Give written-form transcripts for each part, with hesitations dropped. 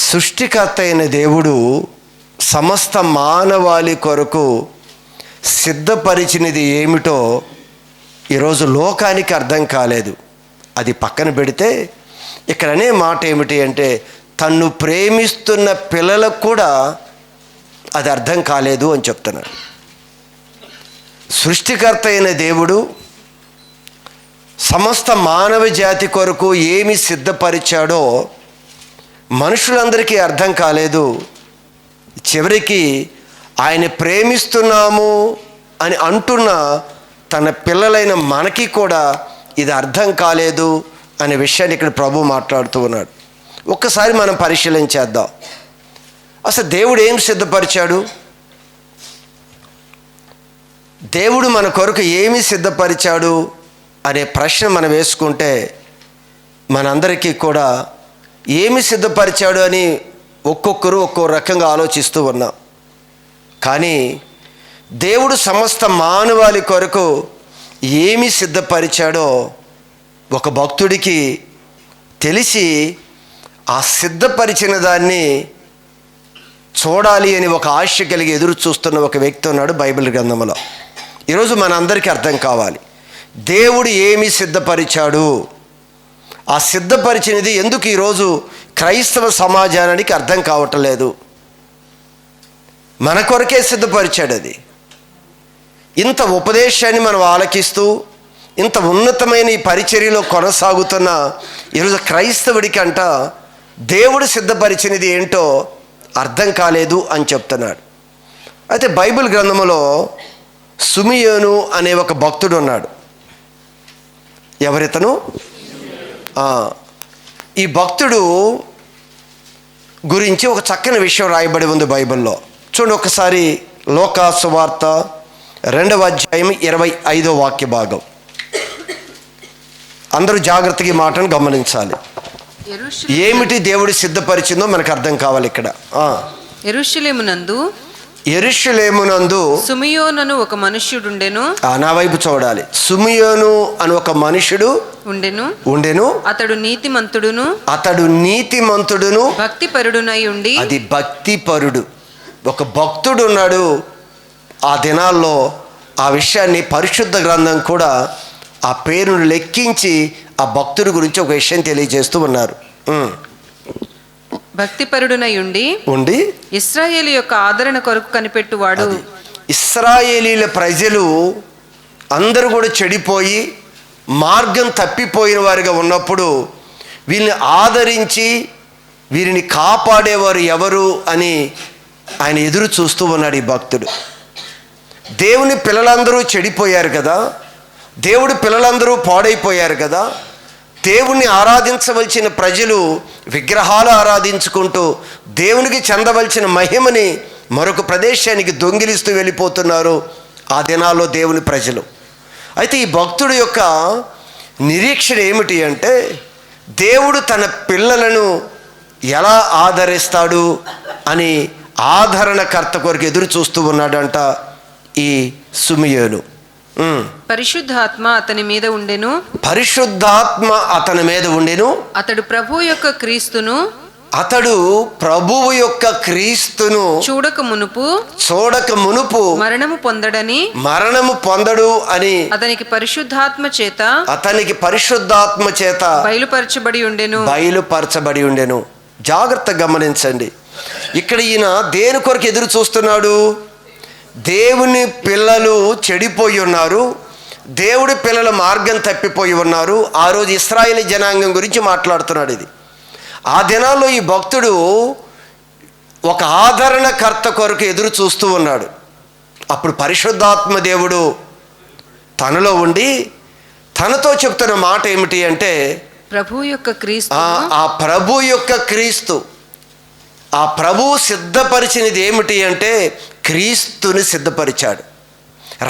సృష్టికర్త అయిన దేవుడు సమస్త మానవాళి కొరకు సిద్ధపరిచినది ఏమిటో ఈరోజు లోకానికి అర్థం కాలేదు. అది పక్కన పెడితే ఇక్కడ అనే మాట ఏమిటి అంటే, తన్ను ప్రేమిస్తున్న పిల్లలకు కూడా అది అర్థం కాలేదు అని చెప్తున్నాడు. సృష్టికర్త అయిన దేవుడు సమస్త మానవ జాతి కొరకు ఏమి సిద్ధపరిచాడో మనుషులందరికీ అర్థం కాలేదు. చివరికి ఆయన ప్రేమిస్తున్నాము అని అంటున్న తన పిల్లలైన మనకి కూడా ఇది అర్థం కాలేదు అనే విషయాన్ని ఇక్కడ ప్రభు మాట్లాడుతూ ఉన్నాడు. ఒక్కసారి మనం పరిశీలించేద్దాం. అసలు దేవుడు ఏం సిద్ధపరిచాడు? దేవుడు మన కొరకు ఏమి సిద్ధపరిచాడు అనే ప్రశ్న మనం వేసుకుంటే మనందరికీ కూడా ఏమి సిద్ధపరిచాడు అని ఒక్కొక్కరు ఒక్కో రకంగా ఆలోచిస్తూ ఉన్నాం. కానీ దేవుడు సమస్త మానవాళి కొరకు ఏమి సిద్ధపరిచాడో ఒక భక్తుడికి తెలిసి ఆ సిద్ధపరిచిన దాన్ని చూడాలి అని ఒక ఆశ కలిగి ఎదురు చూస్తున్న ఒక వ్యక్తి ఉన్నాడు బైబిల్ గ్రంథంలో. ఈరోజు మనందరికీ అర్థం కావాలి, దేవుడు ఏమి సిద్ధపరిచాడు, ఆ సిద్ధపరిచినది ఎందుకు ఈరోజు క్రైస్తవ సమాజానికి అర్థం కావటం లేదు. మన కొరకే సిద్ధపరిచాడు. అది ఇంత ఉపదేశాన్ని మనం ఆలకిస్తూ ఇంత ఉన్నతమైన ఈ పరిచర్యలో కొనసాగుతున్న ఈరోజు క్రైస్తవుడికి అంట దేవుడు సిద్ధపరిచినది ఏంటో అర్థం కాలేదు అని చెప్తున్నాడు. అయితే బైబిల్ గ్రంథంలో సుమియోను అనే ఒక భక్తుడు ఉన్నాడు. ఎవరితను? ఈ భక్తుడు గురించి ఒక చక్కని విషయం రాయబడి ఉంది బైబిల్లో. చూడండి ఒకసారి, లోకా సువార్త 2వ అధ్యాయం 25వ వాక్య భాగం. అందరూ జాగ్రత్తగా ఈ మాటను గమనించాలి. ఏమిటి దేవుడు సిద్ధపరిచిందో మనకు అర్థం కావాలి. ఇక్కడ యెరూషలేమునందు సుమియోను ఒక మనుష్యుడుండెను. నా వైపు చూడాలి. సుమియోను అని ఒక మనుషుడు ఉండెను. అతడు నీతిమంతుడును భక్తిపరుడునై ఉండి. అది భక్తిపరుడు. ఒక భక్తుడు ఉన్నాడు. ఆ దినాల్లో ఆ విషయాన్ని పరిశుద్ధ గ్రంథం కూడా ఆ పేరును లెక్కించి ఆ భక్తుడి గురించి ఒక విషయం తెలియజేస్తూ ఉన్నారు. భక్తిపరుడునై ఉండి ఇశ్రాయేలు యొక్క ఆదరణ కొరకు కనిపెట్టువాడు. ఇశ్రాయేలీల ప్రజలు అందరూ కూడా చెడిపోయి మార్గం తప్పిపోయిన వారిగా ఉన్నప్పుడు వీళ్ళని ఆదరించి వీరిని కాపాడేవారు ఎవరు అని ఆయన ఎదురు చూస్తూ ఉన్నాడు ఈ భక్తుడు. దేవుని పిల్లలందరూ చెడిపోయారు కదా, దేవుడి పిల్లలందరూ పాడైపోయారు కదా, దేవుణ్ణి ఆరాధించవలసిన ప్రజలు విగ్రహాలు ఆరాధించుకుంటూ దేవునికి చెందవలసిన మహిమని మరొక ప్రదేశానికి దొంగిలిస్తూ వెళ్ళిపోతున్నారు ఆ దినాల్లో దేవుని ప్రజలు. అయితే ఈ భక్తుడి యొక్క నిరీక్షణ ఏమిటి అంటే, దేవుడు తన పిల్లలను ఎలా ఆదరిస్తాడు అని ఆదరణకర్త కొరకు ఎదురు చూస్తూ ఉన్నాడంట ఈ సుమియోను. పరిశుద్ధాత్మ అతని మీద ఉండెను. అతడు ప్రభువు యొక్క క్రీస్తును చూడక మునుపు మరణము పొందడు అని అతనికి పరిశుద్ధాత్మ చేత బయలుపరచబడి ఉండెను. జాగ్రత్త గమనించండి. ఇక్కడ ఈయన దేని కొరకు ఎదురు చూస్తున్నాడు? దేవుని పిల్లలు చెడిపోయి ఉన్నారు, దేవుడి పిల్లల మార్గం తప్పిపోయి ఉన్నారు. ఆ రోజు ఇశ్రాయేలు జనాంగం గురించి మాట్లాడుతున్నాడు. ఇది ఆ దినాల్లో ఈ భక్తుడు ఒక ఆదరణకర్త కొరకు ఎదురు చూస్తూ ఉన్నాడు. అప్పుడు పరిశుద్ధాత్మ దేవుడు తనలో ఉండి తనతో చెప్తున్న మాట ఏమిటి అంటే, ప్రభు యొక్క క్రీస్తు ఆ ప్రభువు సిద్ధపరిచినది ఏమిటి అంటే క్రీస్తుని సిద్ధపరిచాడు,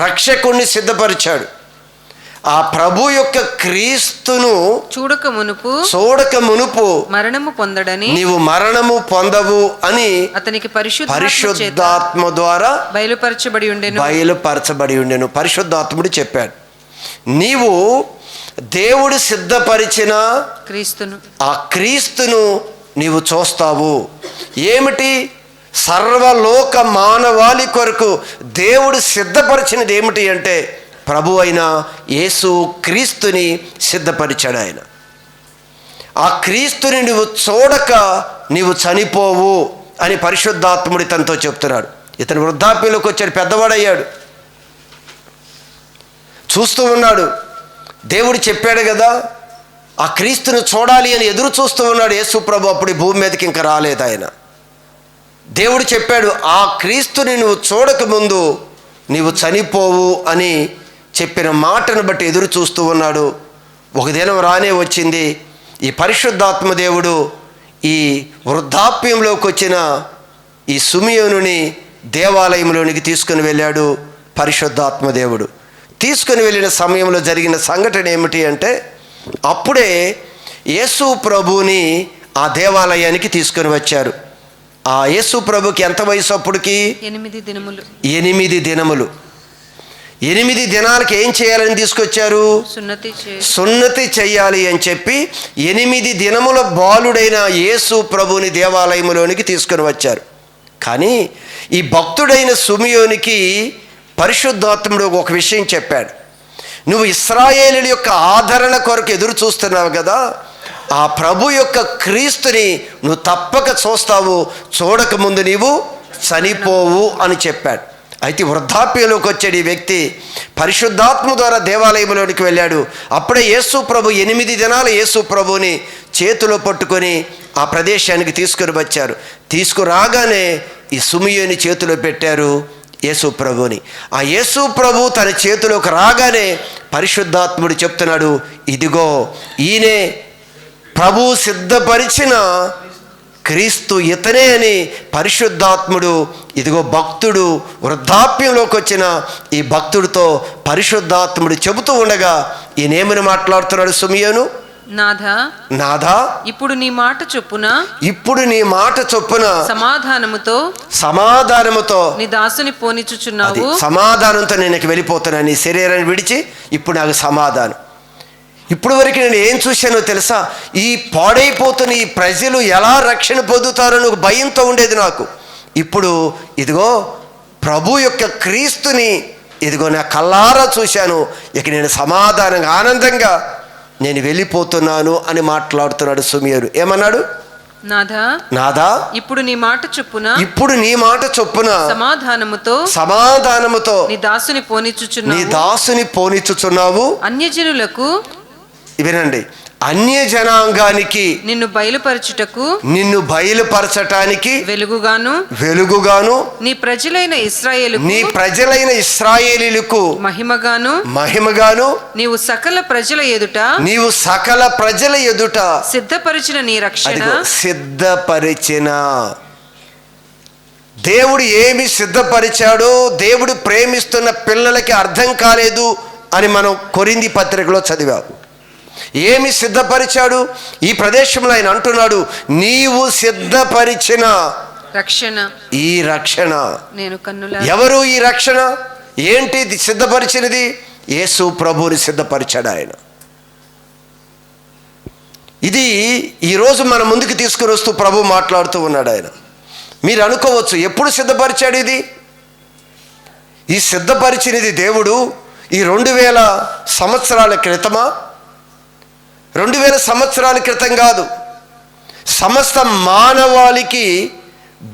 రక్షకుణ్ణి సిద్ధపరిచాడు. ఆ ప్రభు యొక్క క్రీస్తును చూడక మునుపు మరణము పొందడని నీవు మరణము పొందవు అని అతనికి పరిశుద్ధాత్మ ద్వారా బయలుపరచబడి ఉండెను. పరిశుద్ధాత్ముడు చెప్పాడు, నీవు దేవుడు సిద్ధపరిచిన ఆ క్రీస్తును నీవు చూస్తావు. ఏమిటి? సర్వలోక మానవాళి కొరకు దేవుడు సిద్ధపరిచినది ఏమిటి అంటే ప్రభు అయిన యేసు క్రీస్తుని సిద్ధపరిచాడు ఆయన. ఆ క్రీస్తుని నువ్వు చూడక నీవు చనిపోవు అని పరిశుద్ధాత్ముడి తనతో చెప్తున్నాడు. ఇతను వృద్ధాప్యంలోకి వచ్చాడు, పెద్దవాడయ్యాడు, చూస్తూ ఉన్నాడు. దేవుడు చెప్పాడు కదా, ఆ క్రీస్తుని చూడాలి అని ఎదురు చూస్తూ ఉన్నాడు యేసు ప్రభు. అప్పుడు ఈ భూమి మీదకి ఇంకా రాలేదు ఆయన. దేవుడు చెప్పాడు, ఆ క్రీస్తుని నువ్వు చూడకముందు నీవు చనిపోవు అని చెప్పిన మాటను బట్టి ఎదురు చూస్తూ ఉన్నాడు. ఒక దినం రానే వచ్చింది. ఈ పరిశుద్ధాత్మ దేవుడు ఈ వృద్ధాప్యంలోకి వచ్చిన ఈ సిమియోనుని దేవాలయంలోనికి తీసుకుని వెళ్ళాడు. పరిశుద్ధాత్మ దేవుడు తీసుకుని వెళ్ళిన సమయంలో జరిగిన సంఘటన ఏమిటి అంటే, అప్పుడే యేసు ప్రభుని ఆ దేవాలయానికి తీసుకొని వచ్చారు. ఆ యేసు ప్రభుకి ఎంత వయసు అప్పటికి? 8 దినములు. 8 దినములు. 8 దినాలకి ఏం చేయాలని తీసుకొచ్చారు? సున్నతి చెయ్యాలి అని చెప్పి 8 దినముల బాలుడైన యేసు ప్రభుని దేవాలయంలోనికి తీసుకొని వచ్చారు. కానీ ఈ భక్తుడైన సిమియోనికి పరిశుద్ధాత్ముడు ఒక విషయం చెప్పాడు. నువ్వు ఇశ్రాయేలీయుల యొక్క ఆదరణ కొరకు ఎదురు చూస్తున్నావు కదా, ఆ ప్రభు యొక్క క్రీస్తుని నువ్వు తప్పక చూస్తావు, చూడకముందు నీవు చనిపోవు అని చెప్పాడు. అయితే వృద్ధాప్యంలోకి వచ్చాడు ఈ వ్యక్తి. పరిశుద్ధాత్మ ద్వారా దేవాలయంలోనికి వెళ్ళాడు. అప్పుడే యేసు ప్రభు 8 దినాలు యేసు ప్రభుని చేతిలో పట్టుకొని ఆ ప్రదేశానికి తీసుకుని వచ్చారు. తీసుకురాగానే ఈ సిమియోని చేతిలో పెట్టారు యేసు ప్రభుని. ఆ యేసు ప్రభు తన చేతిలోకి రాగానే పరిశుద్ధాత్ముడు చెప్తున్నాడు, ఇదిగో ఈయనే ప్రభు సిద్ధపరిచిన క్రీస్తు, ఇతనే అని పరిశుద్ధాత్ముడు, ఇదిగో భక్తుడు వృద్ధాప్యంలోకి వచ్చిన ఈ భక్తుడితో పరిశుద్ధాత్ముడు చెబుతూ ఉండగా ఈయనేమని మాట్లాడుతున్నాడు? సిమియోను, నాథా ఇప్పుడు నీ మాట చొప్పున సమాధానముతో నీ దాసుని పోనిచుచున్నావు. సమాధానంతో నేను వెళ్ళిపోతున్నాను, నీ శరీరాన్ని విడిచి ఇప్పుడు నాకు సమాధానం. ఇప్పుడు వరకు నేను ఏం చూశానో తెలుసా? ఈ పాడైపోతున్న ఈ ప్రజలు ఎలా రక్షణ పొందుతారో ఒక భయంతో ఉండేది నాకు. ఇప్పుడు ఇదిగో ప్రభు యొక్క క్రీస్తుని ఇదిగో నా కళ్ళారా చూశాను. ఇక నేను సమాధానంగా ఆనందంగా నేను వెళ్ళిపోతున్నాను అని మాట్లాడుతున్నాడు సిమియోను. ఏమన్నాడు? నాథా ఇప్పుడు నీ మాట చొప్పున సమాధానముతో నీ దాసుని పోనిచుచున్నావు. అన్యజనులకు, వినండి, అన్య జనాంగానికి నిన్ను బయలుపరచటానికి వెలుగుగాను నీ ప్రజలైన ఇశ్రాయేలీయులకు మహిమగాను నీవు సకల ప్రజల ఎదుట సిద్ధపరిచిన నీ రక్షణ. సిద్ధపరిచిన దేవుడు ఏమి సిద్ధపరిచాడో దేవుడు ప్రేమిస్తున్న పిల్లలకి అర్థం కాలేదు అని మనం కొరింథీ పత్రికలో చదివాం. ఏమి సిద్ధపరిచాడు? ఈ ప్రదేశంలో ఆయన అంటున్నాడు, నీవు సిద్ధపరిచిన ఈ రక్షణ. ఎవరు ఈ రక్షణ? ఏంటి సిద్ధపరిచినది? యేసు ప్రభువుని సిద్ధపరిచాడు ఆయన. ఇది ఈరోజు మన ముందుకు తీసుకుని వస్తూ ప్రభు మాట్లాడుతూ ఉన్నాడు ఆయన. మీరు అనుకోవచ్చు, ఎప్పుడు సిద్ధపరిచాడు ఇది? ఈ సిద్ధపరిచినది దేవుడు ఈ 2000 సంవత్సరాల క్రితమా? 2000 సంవత్సరాల క్రితం కాదు. సమస్త మానవాళికి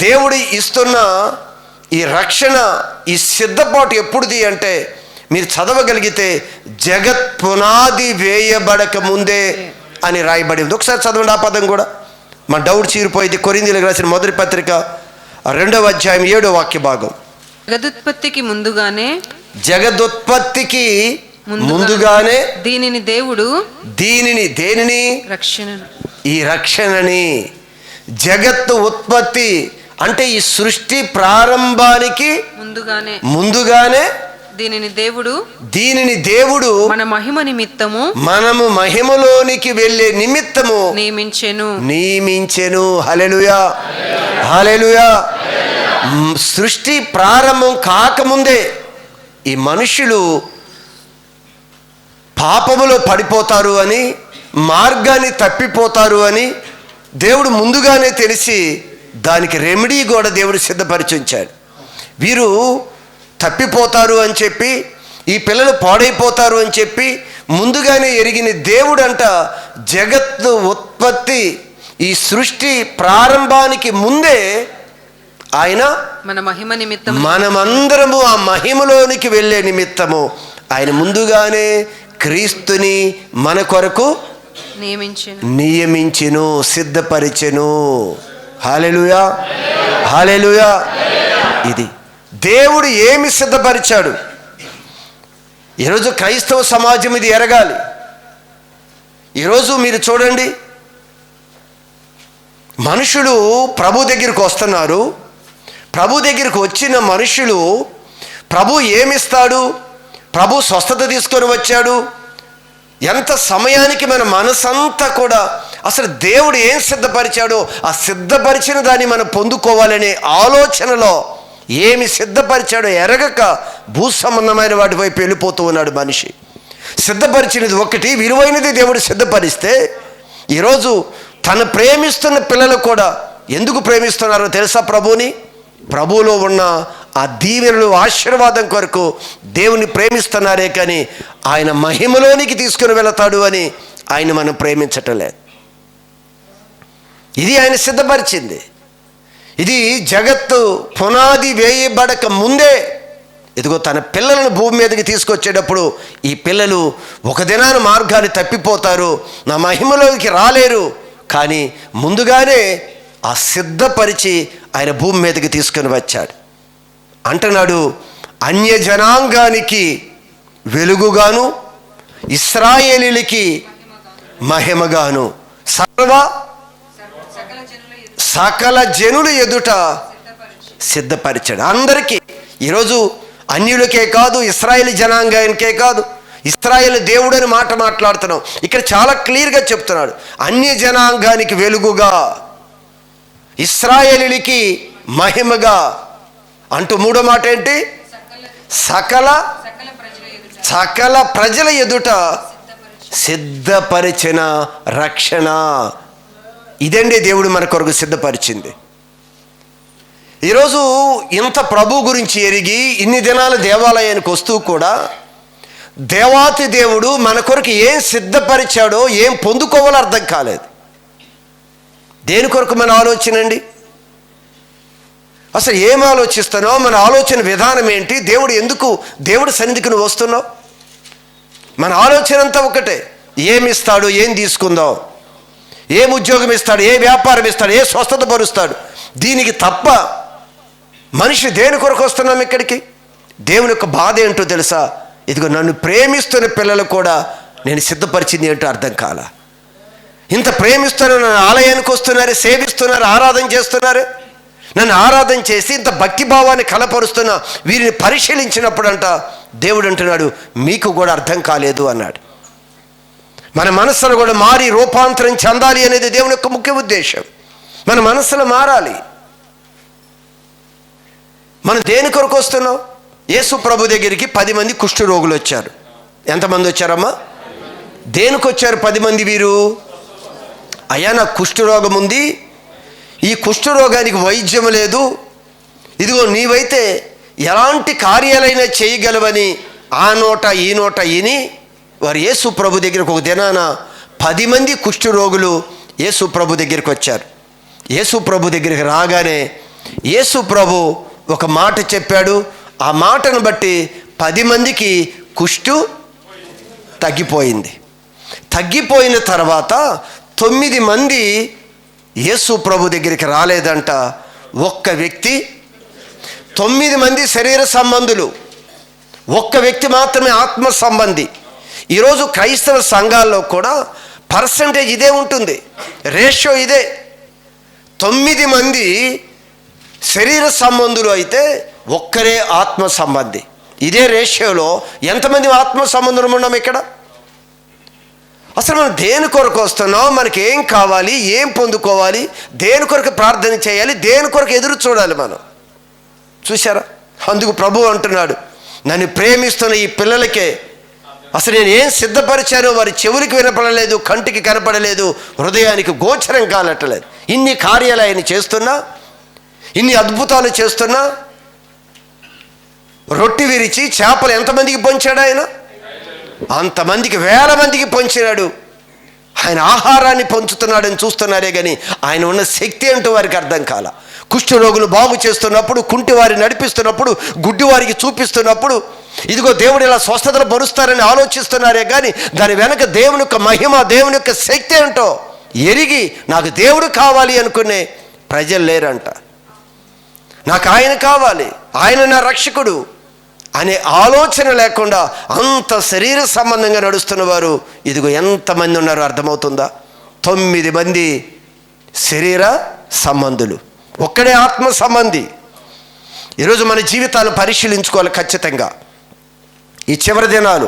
దేవుడు ఇస్తున్న ఈ రక్షణ, ఈ సిద్ధపాటు ఎప్పుడుది అంటే మీరు చదవగలిగితే జగత్ పునాది వేయబడక ముందే అని రాయబడి ఉంది. ఒకసారి చదవండి ఆ పదం కూడా, మన డౌట్ చీరిపోయింది. కొరింథీయులకు రాసిన మొదటి పత్రిక 2వ అధ్యాయం 7వ వాక్య భాగం. జగదుత్పత్తికి ముందుగానే దేనిని ఈ రక్షణని, జగత్తు ఉత్పత్తి అంటే ఈ సృష్టి ప్రారంభానికి ముందుగానే దీనిని దేవుడు మన మహిమ నిమిత్తము మనము మహిమలోనికి వెళ్ళే నిమిత్తము నియమించెను. హల్లెలూయా, హల్లెలూయా. సృష్టి ప్రారంభం కాకముందే ఈ మనుషులు పాపములో పడిపోతారు అని, మార్గాన్ని తప్పిపోతారు అని, దేవుడు ముందుగానే తెలిసి దానికి రెమెడీ కూడా దేవుడు సిద్ధపరిచి ఉంచాడు. వీరు తప్పిపోతారు అని చెప్పి, ఈ పిల్లలు పాడైపోతారు అని చెప్పి ముందుగానే ఎరిగిన దేవుడంట జగత్తు ఉత్పత్తి, ఈ సృష్టి ప్రారంభానికి ముందే ఆయన మన మహిమ నిమిత్తం మనమందరము ఆ మహిమలోనికి వెళ్ళే నిమిత్తము ఆయన ముందుగానే క్రీస్తుని మన కొరకు నియమించెను, సిద్ధపరిచెను. హల్లెలూయా, హల్లెలూయా. ఇది దేవుడు ఏమి సిద్ధపరిచాడు? ఈరోజు క్రైస్తవ సమాజం ఇది ఎరగాలి. ఈరోజు మీరు చూడండి, మనుషులు ప్రభు దగ్గరికి వస్తున్నారు. ప్రభు దగ్గరికి వచ్చిన మనుషులు ప్రభు ఏమిస్తాడు, ప్రభు స్వస్థత తీసుకొని వచ్చాడు, ఎంత సమయానికి మన మనసంతా కూడా అసలు దేవుడు ఏం సిద్ధపరిచాడో ఆ సిద్ధపరిచిన దాన్ని మనం పొందుకోవాలనే ఆలోచనలో ఏమి సిద్ధపరిచాడో ఎరగక భూసంబంధమైన వాటి వైపు వెళ్ళిపోతూ ఉన్నాడు మనిషి. సిద్ధపరిచినది ఒకటి, విలువైనది దేవుడు సిద్ధపరిస్తే ఈరోజు తను ప్రేమిస్తున్న పిల్లలు కూడా ఎందుకు ప్రేమిస్తున్నారో తెలుసా? ప్రభువుని, ప్రభువులో ఉన్న ఆ దీవెనలు ఆశీర్వాదం కొరకు దేవుని ప్రేమిస్తున్నారే కానీ ఆయన మహిమలోనికి తీసుకుని వెళతాడు అని ఆయన మనం ప్రేమించటం లేదు. ఇది ఆయన సిద్ధపరిచింది. ఇది జగత్తు పునాది వేయబడక ముందే ఇదిగో తన పిల్లలను భూమి మీదకి తీసుకొచ్చేటప్పుడు ఈ పిల్లలు ఒక దినాన మార్గాన్ని తప్పిపోతారు, నా మహిమలోకి రాలేరు, కానీ ముందుగానే ఆ సిద్ధపరిచి ఆయన భూమి మీదకి తీసుకొని వచ్చాడు. అంటున్నాడు, అన్య జనాంగానికి వెలుగుగాను ఇశ్రాయేలీయులకి మహిమగాను సకల జనుల ఎదుట సిద్ధపరిచాడు. అందరికీ ఈరోజు అన్యులకే కాదు, ఇశ్రాయేలు జనాంగానికే కాదు, ఇశ్రాయేలు దేవుడు అని మాట మాట్లాడుతున్నాం. ఇక్కడ చాలా క్లియర్గా చెప్తున్నాడు, అన్య జనాంగానికి వెలుగుగా ఇశ్రాయేలీయులకి మహిమగా అంటూ మూడో మాట ఏంటి? సకల ప్రజల ఎదుట సిద్ధపరిచిన రక్షణ. ఇదండి దేవుడు మన కొరకు సిద్ధపరిచింది. ఈరోజు ఇంత ప్రభు గురించి ఎరిగి ఇన్ని దినాలు దేవాలయానికి వస్తూ కూడా దేవాతి దేవుడు మన కొరకు ఏం సిద్ధపరిచాడో, ఏం పొందుకోవాలో అర్థం కాలేదు. దేని కొరకు మన ఆలోచన అండి? అసలు ఏం ఆలోచిస్తున్నావు? మన ఆలోచన విధానం ఏంటి? దేవుడి సన్నిధికి నువ్వు వస్తున్నావు? మన ఆలోచన అంతా ఒకటే, ఏమిస్తాడు, ఏం తీసుకుందాం, ఏం ఉద్యోగం ఇస్తాడు, ఏ వ్యాపారం ఇస్తాడు, ఏ స్వస్థత పరుస్తాడు, దీనికి తప్ప మనిషి దేని కొరకు వస్తున్నాం ఇక్కడికి? దేవుని యొక్క బాధ ఏంటో తెలుసా? ఇదిగో నన్ను ప్రేమిస్తున్న పిల్లలు కూడా నేను సిద్ధపరిచింది ఏంటో అర్థం కాల. ఇంత ప్రేమిస్తున్న నన్ను ఆలయానికి వస్తున్నారు, సేవిస్తున్నారు, ఆరాధన చేస్తున్నారు. నన్ను ఆరాధన చేసి ఇంత భక్తిభావాన్ని కలపరుస్తున్న వీరిని పరిశీలించినప్పుడు అంట దేవుడు అంటున్నాడు, మీకు కూడా అర్థం కాలేదు అన్నాడు. మన మనస్సును కూడా మారి రూపాంతరం చెందాలి అనేది దేవుని యొక్క ముఖ్య ఉద్దేశం. మన మనస్సులు మారాలి. మనం దేని కొరకు వస్తున్నాం? యేసు ప్రభు దగ్గరికి 10 మంది కుష్ఠ రోగులు వచ్చారు. ఎంతమంది వచ్చారమ్మా? దేనికి వచ్చారు 10 మంది? వీరు, అయ్యా నాకు కుష్ఠరోగం ఉంది, ఈ కుష్ఠరోగానికి వైద్యం లేదు, ఇదిగో నీవైతే ఎలాంటి కార్యాలైనా చేయగలవని ఆ నోట ఈ నోట ఇని వారు యేసు ప్రభు దగ్గరకు ఒక దినాన 10 మంది కుష్ఠరోగులు యేసు ప్రభు దగ్గరికి వచ్చారు. యేసు ప్రభు దగ్గరికి రాగానే యేసు ప్రభు ఒక మాట చెప్పాడు. ఆ మాటను బట్టి 10 మందికి కుష్ఠు తగ్గిపోయింది. తగ్గిపోయిన తర్వాత 9 మంది యేసు ప్రభు దగ్గరికి రాలేదంట. ఒక్క వ్యక్తి, 9 మంది శరీర సంబంధులు, ఒక్క వ్యక్తి మాత్రమే ఆత్మ సంబంధి. ఈరోజు క్రైస్తవ సంఘాల్లో కూడా పర్సంటేజ్ ఇదే ఉంటుంది, రేషియో ఇదే. 9 మంది శరీర సంబంధులు అయితే ఒక్కరే ఆత్మ సంబంధి. ఇదే రేషియోలో ఎంతమంది ఆత్మ సంబంధులు ఉన్నాం ఇక్కడ? అసలు మనం దేని కొరకు వస్తున్నాం, మనకి ఏం కావాలి, ఏం పొందుకోవాలి, దేని కొరకు ప్రార్థన చేయాలి, దేని కొరకు ఎదురు చూడాలి మనం? చూసారా? అందుకు ప్రభు అంటున్నాడు, నన్ను ప్రేమిస్తున్న ఈ పిల్లలకే అసలు నేను ఏం సిద్ధపరిచానో వారి చెవులకు వినపడలేదు, కంటికి కనపడలేదు, హృదయానికి గోచరం కాలట్టలేదు. ఇన్ని కార్యాలు ఆయన చేస్తున్నా, ఇన్ని అద్భుతాలు చేస్తున్నా, రొట్టె విరిచి చేపలు ఎంతమందికి పంచాడు ఆయన? అంతమందికి, వేల మందికి పంచినాడు. ఆయన ఆహారాన్ని పంచుతున్నాడని చూస్తున్నారే కానీ ఆయన ఉన్న శక్తి ఏంటో వారికి అర్థం కాల. కుష్ఠరోగులు బాగు చేస్తున్నప్పుడు, కుంటి వారిని నడిపిస్తున్నప్పుడు, గుడ్డి వారికి చూపిస్తున్నప్పుడు, ఇదిగో దేవుడు ఇలా స్వస్థతలు పరుస్తారని ఆలోచిస్తున్నారే కానీ దాని వెనక దేవుని యొక్క మహిమ, దేవుని యొక్క శక్తి ఏంటో ఎరిగి నాకు దేవుడు కావాలి అనుకునే ప్రజలు లేరంట. నాకు ఆయన కావాలి, ఆయన నా రక్షకుడు అనే ఆలోచన లేకుండా అంత శరీర సంబంధంగా నడుస్తున్న వారు ఇదిగో ఎంతమంది ఉన్నారో అర్థమవుతుందా? 9 మంది శరీర సంబంధులు, ఒక్కడే ఆత్మ సంబంధి. ఈరోజు మన జీవితాలు పరిశీలించుకోవాలి ఖచ్చితంగా. ఈ చివరి దినాలు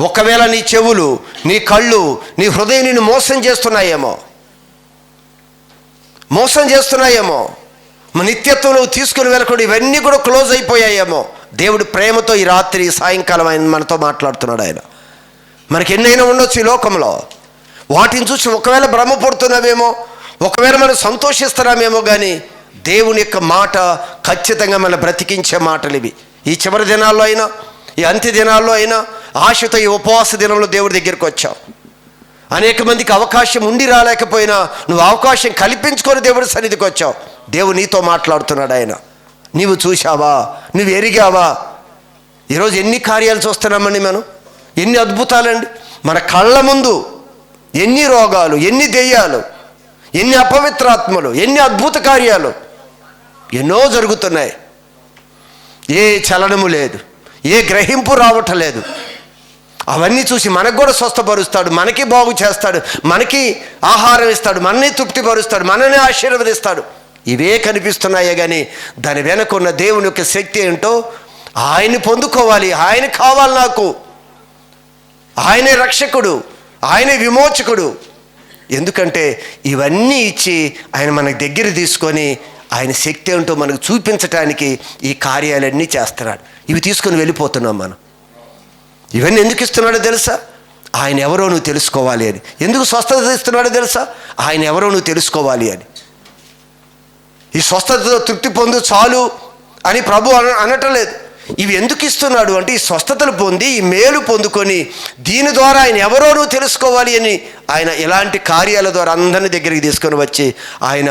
ఒకవేళ నీ చెవులు, నీ కళ్ళు, నీ హృదయం నిన్ను మోసం చేస్తున్నాయేమో, నిత్యత్వంలో తీసుకుని వెళ్ళకుండా ఇవన్నీ కూడా క్లోజ్ అయిపోయాయేమో. దేవుడు ప్రేమతో ఈ రాత్రి, సాయంకాలం ఆయన మనతో మాట్లాడుతున్నాడు. ఆయన మనకి ఎన్నైనా ఉండొచ్చు ఈ లోకంలో, వాటిని చూసి ఒకవేళ భ్రమపడుతున్నామేమో, ఒకవేళ మనం సంతోషిస్తున్నామేమో, కానీ దేవుని యొక్క మాట ఖచ్చితంగా మన బ్రతికించే మాటలు ఇవి. ఈ చివరి దినాల్లో అయినా, ఈ అంత్య దినాల్లో అయినా ఆశతో ఈ ఉపవాస దినంలో దేవుడి దగ్గరికి వచ్చావు. అనేక మందికి అవకాశం ఉండి రాలేకపోయినా నువ్వు అవకాశం కల్పించుకొని దేవుడి సన్నిధికి వచ్చావు. దేవుడు నీతో మాట్లాడుతున్నాడు. ఆయన నీవు చూశావా, నువ్వు ఎరిగావా? ఈరోజు ఎన్ని కార్యాలు చూస్తున్నామండి మనం, ఎన్ని అద్భుతాలండి మన కళ్ళ ముందు. ఎన్ని రోగాలు, ఎన్ని దెయ్యాలు, ఎన్ని అపవిత్రాత్మలు, ఎన్ని అద్భుత కార్యాలు ఎన్నో జరుగుతున్నాయి. ఏ చలనము లేదు, ఏ గ్రహింపు రావటం లేదు. అవన్నీ చూసి మనకు కూడా స్వస్థపరుస్తాడు, మనకి బాగు చేస్తాడు, మనకి ఆహారం ఇస్తాడు, మనని తృప్తిపరుస్తాడు, మనని ఆశీర్వదిస్తాడు. ఇవే కనిపిస్తున్నాయే కానీ దాని వెనక ఉన్న దేవుని యొక్క శక్తి ఏంటో ఆయన్ని పొందుకోవాలి. ఆయన కావాలి నాకు, ఆయనే రక్షకుడు, ఆయనే విమోచకుడు. ఎందుకంటే ఇవన్నీ ఇచ్చి ఆయన మనకు దగ్గర తీసుకొని ఆయన శక్తి ఏంటో మనకు చూపించటానికి ఈ కార్యాలన్నీ చేస్తున్నాడు. ఇవి తీసుకొని వెళ్ళిపోతున్నాం మనం. ఇవన్నీ ఎందుకు ఇస్తున్నాడో తెలుసా? ఆయన ఎవరో నువ్వు తెలుసుకోవాలి అని. ఎందుకు స్వస్థత ఇస్తున్నాడో తెలుసా? ఆయన ఎవరో నువ్వు తెలుసుకోవాలి అని. ఈ స్వస్థతతో తృప్తి పొందు చాలు అని ప్రభు అనటం లేదు. ఇవి ఎందుకు ఇస్తున్నాడు అంటే ఈ స్వస్థతలు పొంది, ఈ మేలు పొందుకొని దీని ద్వారా ఆయన ఎవరో నువ్వు తెలుసుకోవాలి అని ఆయన ఇలాంటి కార్యాల ద్వారా అందరిని దగ్గరికి తీసుకొని వచ్చి ఆయన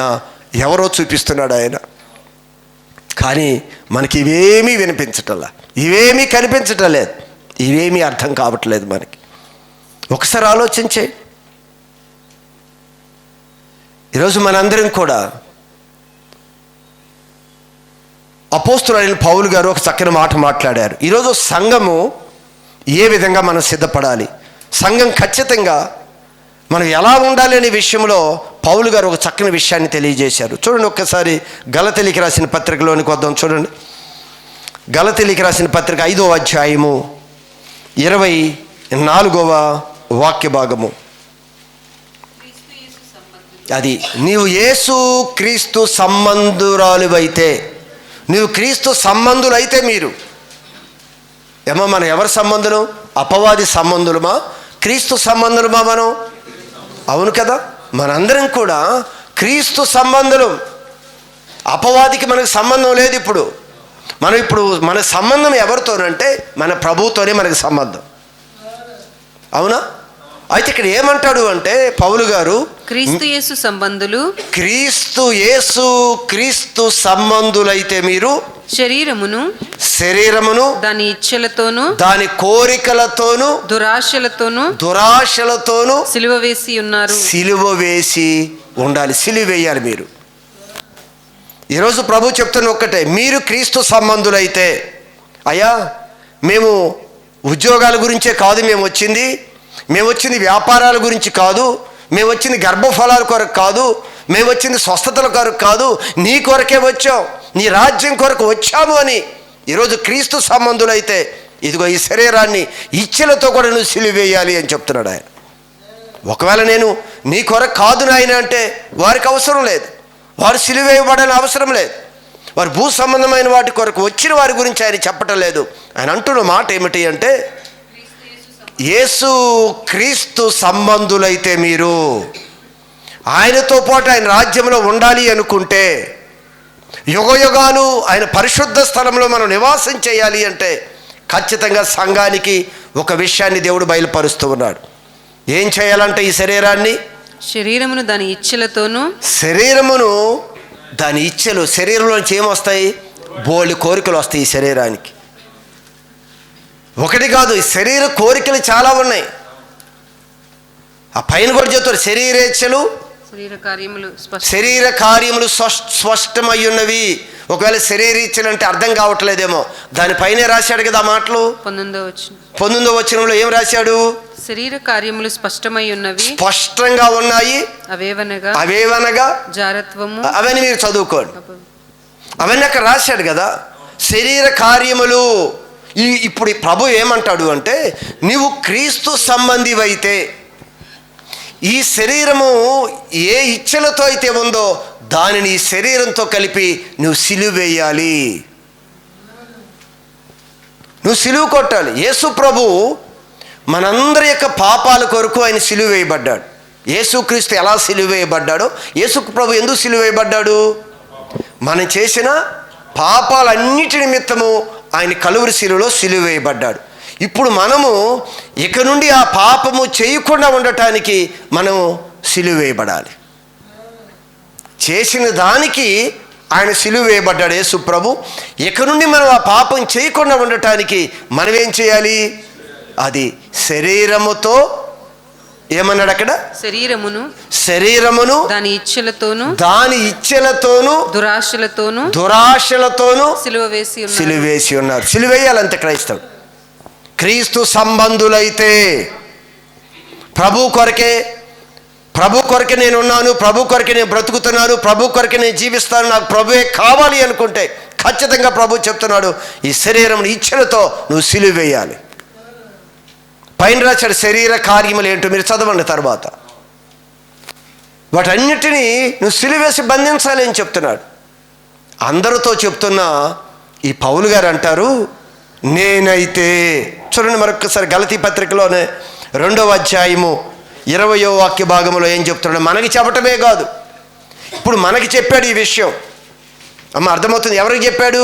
ఎవరో చూపిస్తున్నాడు ఆయన. కానీ మనకి ఇవేమీ వినిపించటంలా, ఇవేమీ కనిపించటం లేదు, ఇవేమీ అర్థం కావట్లేదు మనకి. ఒకసారి ఆలోచించే. ఈరోజు మనందరం కూడా అపోస్తులైన పౌలు గారు ఒక చక్కని మాట మాట్లాడారు. ఈరోజు సంఘము ఏ విధంగా మనం సిద్ధపడాలి, సంఘం ఖచ్చితంగా మనం ఎలా ఉండాలి అనే విషయంలో పౌలు గారు ఒక చక్కని విషయాన్ని తెలియజేశారు. చూడండి ఒక్కసారి గలతీయులకు రాసిన పత్రికలోనికి వద్దాం. చూడండి, గలతీయులకు రాసిన పత్రిక 5వ అధ్యాయము 24వ వాక్య భాగము. అది నీవు యేసు క్రీస్తు సంబంధురాలువైతే, నీవు క్రీస్తు సంబంధులైతే మీరు ఏమో మనం ఎవరి సంబంధులు? అపవాది సంబంధులమా, క్రీస్తు సంబంధులమా మనం? అవును కదా, మనందరం కూడా క్రీస్తు సంబంధులు. అపవాదికి మనకు సంబంధం లేదు. ఇప్పుడు మన సంబంధం ఎవరితోనంటే మన ప్రభువుతోనే మనకి సంబంధం. అవునా? అయితే ఇక్కడ ఏమంటాడు అంటే పౌలు గారు, క్రీస్తు యేసు సంబంధులు, క్రీస్తు సంబంధులైతే మీరు శరీరమును దాని ఇచ్చలతోను, దాని కోరికలతోను, దురాశలతోను సిలువ వేసి ఉన్నారు. సిలువ వేసి ఉండాలి, సిలువ వేయాలి మీరు. ఈరోజు ప్రభు చెప్తున్న ఒక్కటే, మీరు క్రీస్తు సంబంధులైతే, అయ్యా మేము ఉద్యోగాల గురించే కాదు మేము వచ్చింది వ్యాపారాల గురించి కాదు, మేము వచ్చింది గర్భఫలాల కొరకు కాదు, మేము వచ్చింది స్వస్థతల కొరకు కాదు, నీ కొరకే వచ్చాం, నీ రాజ్యం కొరకు వచ్చాము అని ఈరోజు క్రీస్తు సంబంధులైతే ఇదిగో ఈ శరీరాన్ని ఇచ్చలతో కూడా నువ్వు సిలువ వేయాలి అని చెప్తున్నాడు ఆయన. ఒకవేళ నేను నీ కొరకు కాదు నాయన అంటే వారికి అవసరం లేదు, వారు సిలువ వేయబడని అవసరం లేదు. వారు భూ సంబంధమైన వాటి కొరకు వచ్చిన వారి గురించి ఆయన చెప్పటం లేదు. ఆయన అంటున్న మాట ఏమిటి అంటే యేసు క్రీస్తు సంబంధులైతే మీరు ఆయనతో పాటు ఆయన రాజ్యంలో ఉండాలి అనుకుంటే, యుగయుగాలు ఆయన పరిశుద్ధ స్థలంలో మనం నివాసం చేయాలి అంటే ఖచ్చితంగా సంఘానికి ఒక విషయాన్ని దేవుడు బయలుపరుస్తూ ఉన్నాడు. ఏం చేయాలంటే ఈ శరీరమును దాని ఇచ్చలతోనూ, శరీరమును దాని ఇచ్చలు, శరీరంలోంచి ఏమొస్తాయి? బోల్డ్ కోరికలు వస్తాయి ఈ శరీరానికి. ఒకటి కాదు, ఈ శరీర కోరికలు చాలా ఉన్నాయి. ఆ పైన కూడా చెప్తారు, శరీరేచ్ఛలు శరీర కార్యములు స్పష్టమై ఉన్నవి. ఒకవేళ శరీరేచ్ఛలు అంటే అర్థం కావట్లేదేమో, దానిపైనే రాశాడు కదా ఆ మాటలు. 19వ వచనంలో ఏం రాశాడు? శరీర కార్యములు స్పష్టమై ఉన్నవి, స్పష్టంగా ఉన్నాయి. అవేవనగా జారత్వము, అవన్నీ మీరు చదువుకోండి. అవన్నీ అక్కడ రాశాడు కదా, శరీర కార్యములు. ఇప్పుడు ప్రభు ఏమంటాడు అంటే, నీవు క్రీస్తు సంబంధివైతే ఈ శరీరము ఏ ఇచ్చలతో అయితే ఉందో దానిని ఈ శరీరంతో కలిపి నువ్వు సిలువ వేయాలి, నువ్వు సిలువ కొట్టాలి. యేసు ప్రభు మనందరి యొక్క పాపాల కొరకు ఆయన సిలువ వేయబడ్డాడు. యేసుక్రీస్తు ఎలా సిలువ వేయబడ్డాడో, యేసు ప్రభు ఎందుకు సిలువ వేయబడ్డాడు? మనం చేసిన పాపాలన్నిటి నిమిత్తము ఆయన కలువరి శిలువలో సిలువ వేయబడ్డాడు. ఇప్పుడు మనము ఇక నుండి ఆ పాపము చేయకుండా ఉండటానికి మనము సిలువ వేయబడాలి. చేసిన దానికి ఆయన సిలువ వేయబడ్డాడు యేసు ప్రభు. ఇక నుండి మనం ఆ పాపం చేయకుండా ఉండటానికి మనం ఏం చేయాలి? అది శరీరముతో, ఏమన్నాడు అక్కడ? శరీరమును దాని ఇచ్చలతోను దురాశలతోను సిలువ వేసి ఉన్నారు. సిలువ వేయాలంతే క్రైస్తవుడు. క్రీస్తు సంబంధులైతే ప్రభు కొరకే నేను ఉన్నాను, ప్రభు కొరకే నేను బ్రతుకుతున్నాను, ప్రభు కొరకే నేను జీవిస్తాను, నాకు ప్రభువే కావాలి అనుకుంటే ఖచ్చితంగా ప్రభు చెప్తున్నాడు, ఈ శరీరం ఇచ్చలతో నువ్వు సిలువ వేయాలి. పైన రాశాడు శరీర కార్యములు ఏంటో మీరు చదవండి. తర్వాత వాటన్నిటినీ నువ్వు సిలువేసి బంధించాలి అని చెప్తున్నాడు. అందరితో చెప్తున్నా ఈ పౌలు గారు అంటారు, నేనైతే చూడండి మరొకసారి గలతీ పత్రికలోనే 2వ అధ్యాయము 20వ వాక్య భాగంలో ఏం చెప్తున్నాడు? మనకి చెప్పటమే కాదు, ఇప్పుడు మనకి చెప్పాడు ఈ విషయం. అమ్మ అర్థమవుతుంది? ఎవరికి చెప్పాడు?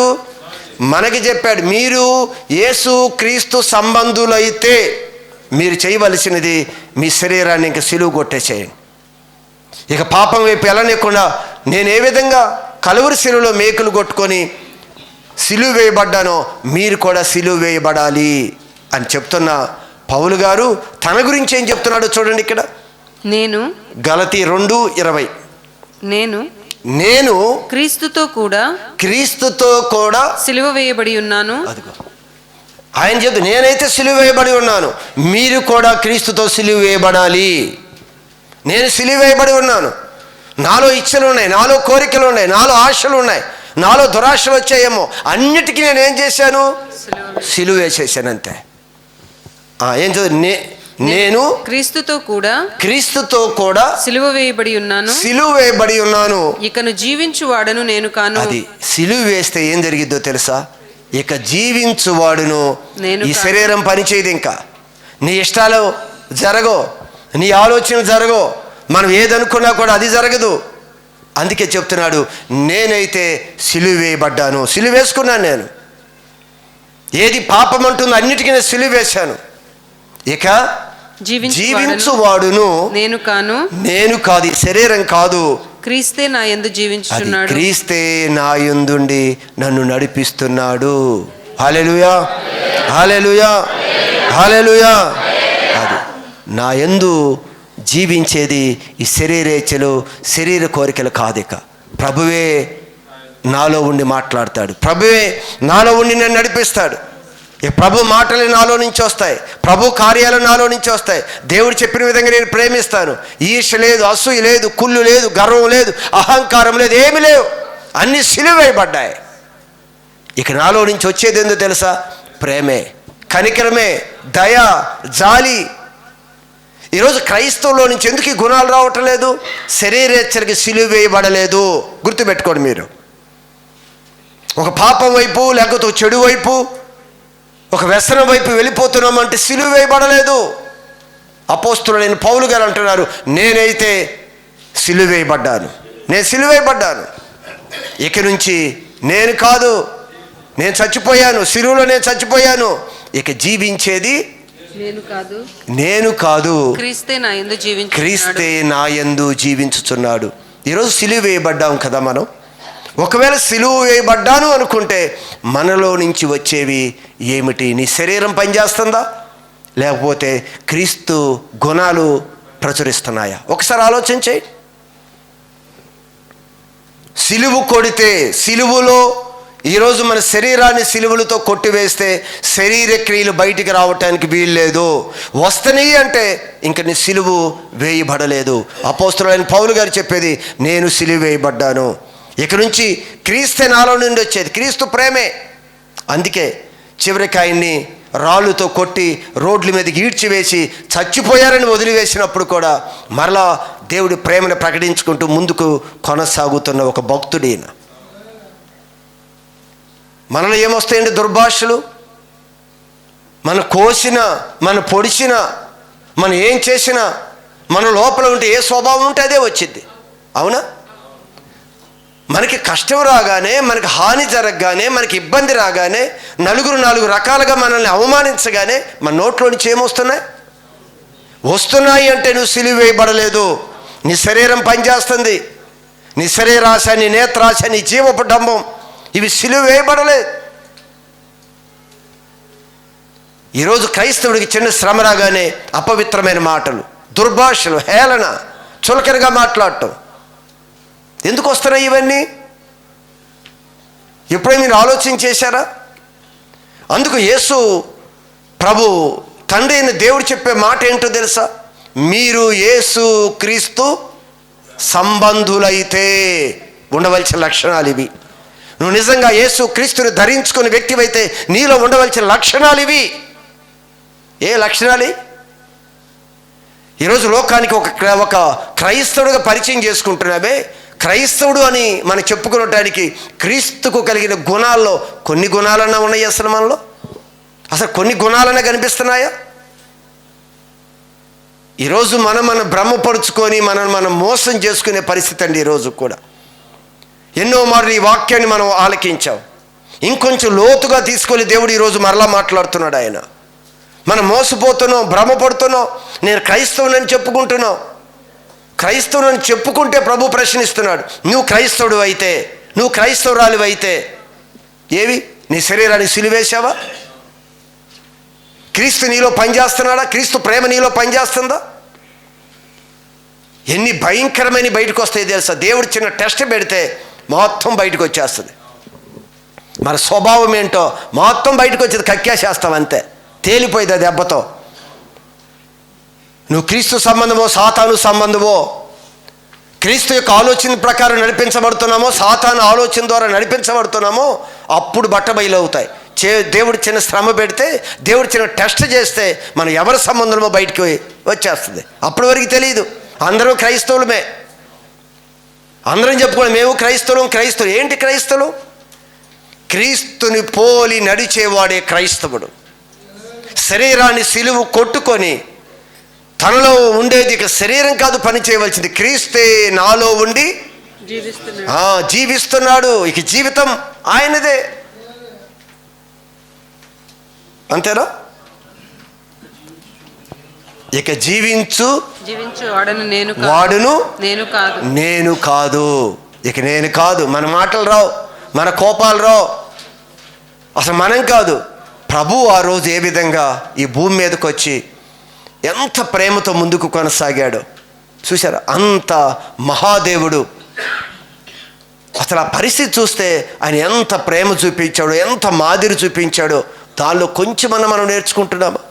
మనకి చెప్పాడు. మీరు యేసు క్రీస్తు సంబంధులైతే మీరు చేయవలసినది మీ శరీరాన్ని ఇంకా సిలువ కొట్టేసేయండి. ఇక పాపం వైపు వెళ్ళనీయకుండా, నేను ఏ విధంగా కలువరి శిలువలో మేకులు కొట్టుకొని సిలువ వేయబడ్డానో మీరు కూడా సిలువ వేయబడాలి అని చెప్తున్న పౌలు గారు తన గురించి ఏం చెప్తున్నాడో చూడండి ఇక్కడ. గలతీ 2:20 నేను క్రీస్తుతో కూడా సిలువ వేయబడి ఉన్నాను. అదిగో ఆయన చెప్తూ, నేనైతే సిలువ వేయబడి ఉన్నాను, మీరు కూడా క్రీస్తుతో సిలువ వేయబడాలి. నేను సిలువ వేయబడి ఉన్నాను. నాలో ఇచ్చలు ఉన్నాయి, నాలో కోరికలు ఉన్నాయి, నాలో ఆశలు ఉన్నాయి, నాలో దురాశలు వచ్చాయేమో, అన్నిటికీ నేను ఏం చేశాను? సిలువ వేసేసాను అంతే. ఏం చదువు? నేను క్రీస్తుతో కూడా సిలువ వేయబడి ఉన్నాను. ఇకను జీవించువాడను నేను కాను. అది సిలువ వేస్తే ఏం జరిగిద్దో తెలుసా? ఇక జీవించువాడును. ఈ శరీరం పనిచేయదు, ఇంకా నీ ఇష్టాలు జరగో, నీ ఆలోచన జరగో, మనం ఏదనుకున్నా కూడా అది జరగదు. అందుకే చెప్తున్నాడు, నేనైతే సిలువ వేయబడ్డాను, సిలువ వేసుకున్నాను. నేను ఏది పాపం అంటుందో అన్నిటికీ నేను సిలువ వేశాను. ఇక జీవించువాడును నేను కాదు, ఈ శరీరం కాదు, క్రీస్తే నా యందు జీవించుచున్నాడు. క్రీస్తే నా యందుండి నన్ను నడిపిస్తున్నాడు. హల్లెలూయా, హల్లెలూయా, హల్లెలూయా. అది నా యందు జీవించేది ఈ శరీరేచ్ఛలు, శరీర కోరికలు కాదు. ఇక ప్రభువే నాలో ఉండి మాట్లాడతాడు, ప్రభువే నాలో ఉండి నన్ను నడిపిస్తాడు. ప్రభు మాటలు నాలో నుంచి వస్తాయి, ప్రభు కార్యాలు నాలో నుంచి వస్తాయి. దేవుడు చెప్పిన విధంగా నేను ప్రేమిస్తాను. ఈర్ష లేదు, అసూయ లేదు, కుళ్ళు లేదు, గర్వం లేదు, అహంకారం లేదు, ఏమి లేవు, అన్ని సిలువ వేయబడ్డాయి. ఇక నాలో నుంచి వచ్చేది ఏందో తెలుసా? ప్రేమే, కనికరమే, దయ, జాలి. ఈరోజు క్రైస్తవులో నుంచి ఎందుకు ఈ గుణాలు రావటం లేదు? శరీరేచ్ఛలకి సిలువ వేయబడలేదు. గుర్తుపెట్టుకోండి మీరు. ఒక పాపం వైపు, లేకపోతే చెడు వైపు, ఒక వ్యసనం వైపు వెళ్ళిపోతున్నామంటే సిలువ వేయబడలేదు. అపోస్తులైన పౌలు గారు అంటున్నారు, నేనైతే సిలువ వేయబడ్డాను, నేను సిలువ వేయబడ్డాను. ఇక నుంచి నేను కాదు, నేను చచ్చిపోయాను, సిలువలో నేను చచ్చిపోయాను. ఇక జీవించేది నేను కాదు, క్రీస్తే నా యందు జీవించుచున్నాడు. క్రీస్తే నా యందు జీవించుచున్నాడు. ఈరోజు సిలువ వేయబడ్డాం కదా మనం. ఒకవేళ సిలువ వేయబడ్డాను అనుకుంటే మనలో నుంచి వచ్చేవి ఏమిటి? నీ శరీరం పనిచేస్తుందా, లేకపోతే క్రీస్తు గుణాలు ప్రచురిస్తున్నాయా? ఒకసారి ఆలోచించే. సిలువ కొడితే, సిలువలో ఈరోజు మన శరీరాన్ని సిలువలతో కొట్టివేస్తే శరీర క్రియలు బయటికి రావటానికి వీల్లేదు. వస్తని అంటే ఇంక నీ సిలువ వేయబడలేదు. అపోస్తలుడైన పౌలు గారు చెప్పేది, నేను సిలువ వేయబడ్డాను. ఇక నుంచి క్రీస్తే నాలో నుండి వచ్చేది, క్రీస్తు ప్రేమే. అందుకే చివరికి ఆయన్ని రాళ్ళుతో కొట్టి రోడ్ల మీదకి ఈడ్చివేసి చచ్చిపోయారని వదిలివేసినప్పుడు కూడా మరలా దేవుడి ప్రేమను ప్రకటించుకుంటూ ముందుకు కొనసాగుతున్న ఒక భక్తుడైన. మనలో ఏమొస్తాయండి? దుర్భాషలు. మన కోసినా, మన పొడిచినా, మనం ఏం చేసినా మన లోపల ఉంటే ఏ స్వభావం ఉంటే అదే వచ్చింది. అవునా? మనకి కష్టం రాగానే, మనకి హాని జరగగానే, మనకి ఇబ్బంది రాగానే, నలుగురు నాలుగు రకాలుగా మనల్ని అవమానించగానే మన నోట్లో నుంచి ఏమొస్తున్నాయి? వస్తున్నాయి అంటే నువ్వు సిలువ వేయబడలేదు. నీ శరీరం పనిచేస్తుంది. నీ శరీరాశ, నీ నేత్రాశ, నీ జీవపు డంబం, ఇవి సిలువ వేయబడలేదు. ఈరోజు క్రైస్తవుడికి చిన్న శ్రమ రాగానే అపవిత్రమైన మాటలు, దుర్భాషలు, హేళన, చులకనగా మాట్లాడటం. ఎందుకు వస్తున్నాయి ఇవన్నీ? ఎప్పుడైనా మీరు ఆలోచన చేశారా? అందుకు యేసు ప్రభు తండ్రి అయిన దేవుడు చెప్పే మాట ఏంటో తెలుసా? మీరు యేసు క్రీస్తు సంబంధులైతే ఉండవలసిన లక్షణాలు ఇవి. నువ్వు నిజంగా యేసు క్రీస్తుని ధరించుకునే వ్యక్తివైతే నీలో ఉండవలసిన లక్షణాలు ఇవి. ఏ లక్షణాలు? ఈరోజు లోకానికి ఒక క్రైస్తవుడిగా పరిచయం చేసుకుంటున్నావే. క్రైస్తవుడు అని మనం చెప్పుకునటానికి క్రీస్తుకు కలిగిన గుణాల్లో కొన్ని గుణాలన్నా ఉన్నాయి అసలు మనలో? అసలు కొన్ని గుణాలన్నా కనిపిస్తున్నాయా? ఈరోజు మనం భ్రమపరుచుకొని మనం మోసం చేసుకునే పరిస్థితి అండి ఈరోజు కూడా. ఎన్నో మార్లు ఈ వాక్యాన్ని మనం ఆలకించాం. ఇంకొంచెం లోతుగా తీసుకొని దేవుడు ఈరోజు మరలా మాట్లాడుతున్నాడు. ఆయన మనం మోసపోతున్నాం, భ్రమపడుతున్నాం. నేను క్రైస్తవునని చెప్పుకుంటున్నావు. క్రైస్తవుని చెప్పుకుంటే ప్రభు ప్రశ్నిస్తున్నాడు, నువ్వు క్రైస్తవుడు అయితే, నువ్వు క్రైస్తవురాలు అయితే ఏవి? నీ శరీరాన్ని సిలువేశావా? క్రీస్తు నీలో పనిచేస్తున్నాడా? క్రీస్తు ప్రేమ నీలో పనిచేస్తుందా? ఎన్ని భయంకరమైన బయటకు వస్తాయి తెలుసా? దేవుడు చిన్న టెస్ట్ పెడితే మొత్తం బయటకు వచ్చేస్తుంది. మన స్వభావం ఏంటో మొత్తం బయటకు వచ్చేది, కక్కేసేస్తాం అంతే, తేలిపోయింది ఆ దెబ్బతో. నువ్వు క్రీస్తు సంబంధమో సాతాను సంబంధమో, క్రీస్తు యొక్క ఆలోచన ప్రకారం నడిపించబడుతున్నామో సాతాను ఆలోచన ద్వారా నడిపించబడుతున్నామో అప్పుడు బట్టబయలవుతాయి. దేవుడు చిన్న శ్రమ పెడితే, దేవుడు చిన్న టెస్ట్ చేస్తే మనం ఎవరి సంబంధమో బయటికి వచ్చేస్తుంది. అప్పటి వరకు తెలియదు. అందరం క్రైస్తవులమే, అందరం చెప్పుకోవాలి మేము క్రైస్తవులు. ఏంటి క్రైస్తవులు? క్రీస్తుని పోలి నడిచేవాడే క్రైస్తవుడు. శరీరాన్ని సిలువ కొట్టుకొని తనలో ఉండేది ఇక శరీరం కాదు పని చేయవలసింది, క్రీస్తే నాలో ఉండి జీవిస్తున్నాడు. ఇక జీవితం ఆయనదే. అంతేనా? ఇక జీవించు వాడును నేను కాదు. ఇక నేను కాదు. మన మాటలు రావు, మన కోపాలు రావు, అసలు మనం కాదు. ప్రభు ఆ రోజు ఏ విధంగా ఈ భూమి మీదకి వచ్చి ఎంత ప్రేమతో ముందుకు కొనసాగాడు చూసారా? అంత మహాదేవుడు. అసలు ఆ పరిస్థితి చూస్తే ఆయన ఎంత ప్రేమ చూపించాడో, ఎంత మాదిరి చూపించాడో, దానిలో కొంచెమన్నా మనం నేర్చుకుంటున్నామా?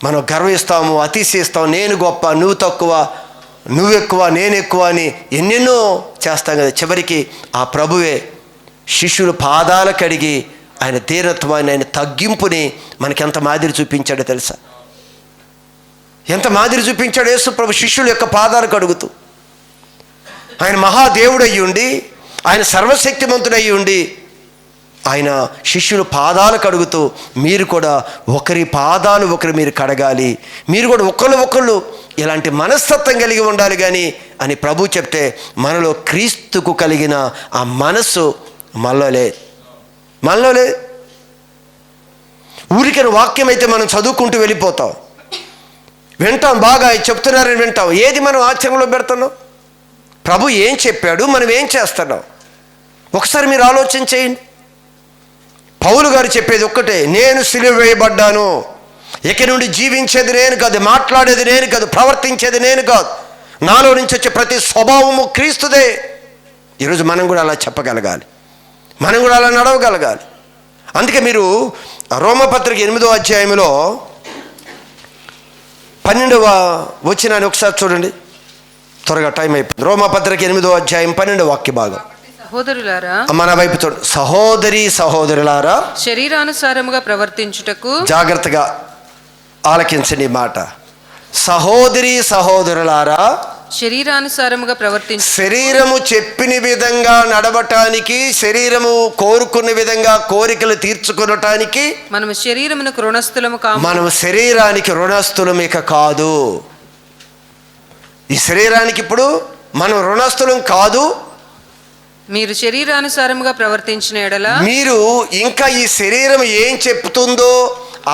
మనం గర్విస్తాము, అతిశయిస్తాము, నేను గొప్ప, నువ్వు తక్కువ, నువ్వు ఎక్కువ, నేను ఎక్కువ అని ఎన్నెన్నో చేస్తాం కదా. చివరికి ఆ ప్రభువే శిష్యుల పాదాలు కడిగి ఆయన ధీరత్వాన్ని, ఆయన తగ్గింపుని మనకి ఎంత మాదిరి చూపించాడో తెలుసా? ఎంత మాదిరి చూపించాడు యేసు ప్రభు శిష్యుల యొక్క పాదాలు కడుగుతూ. ఆయన మహాదేవుడు అయ్యి ఉండి, ఆయన సర్వశక్తిమంతుడు అయ్యి ఉండి ఆయన శిష్యులు పాదాలు కడుగుతూ మీరు కూడా ఒకరి పాదాలు ఒకరు మీరు కడగాలి, మీరు కూడా ఒకళ్ళు ఇలాంటి మనస్తత్వం కలిగి ఉండాలి కానీ అని ప్రభు చెప్తే మనలో క్రీస్తుకు కలిగిన ఆ మనస్సు మనలోలే. ఊరికైన వాక్యం అయితే మనం చదువుకుంటూ వెళ్ళిపోతాం, వింటాం, బాగా చెప్తున్నారని వింటాం. ఏది మనం ఆచరణలో పెడుతున్నాం? ప్రభు ఏం చెప్పాడు, మనం ఏం చేస్తున్నాం? ఒకసారి మీరు ఆలోచన చేయండి. పౌలు గారు చెప్పేది ఒక్కటే, నేను సిలువ వేయబడ్డాను, ఇక నుండి జీవించేది నేను కాదు, మాట్లాడేది నేను కాదు, ప్రవర్తించేది నేను కాదు, నాలో నుంచి వచ్చే ప్రతి స్వభావము క్రీస్తుదే. ఈరోజు మనం కూడా అలా చెప్పగలగాలి, మనం కూడా అలా నడవగలగాలి. అందుకే మీరు రోమపత్రిక 8వ అధ్యాయంలో 12వ వచనాన్ని ఒకసారి చూడండి, త్వరగా టైం అయిపోయింది. రోమపత్రిక 8వ అధ్యాయం 12వ వాక్య భాగం. సహోదరులారా, మన వైపు చూడండి. సహోదరులారా, శరీరానుసారముగా ప్రవర్తించుటకు, జాగ్రత్తగా ఆలకించండి మాట. సహోదరులారా, శరీరానుసారముగా ప్రవర్తించు, శరీరము చెప్పిన విధంగా నడవటానికి, శరీరము కోరుకున్న విధంగా కోరికలు తీర్చుకునటానికి మనము శరీరమునకు రుణస్థులము కాము. మనము శరీరానికి రుణస్థులం ఇక కాదు. ఈ శరీరానికి ఇప్పుడు మనం రుణస్థులం కాదు. మీరు శరీరానుసారముగా ప్రవర్తించిన ఎడల, మీరు ఇంకా ఈ శరీరం ఏం చెప్తుందో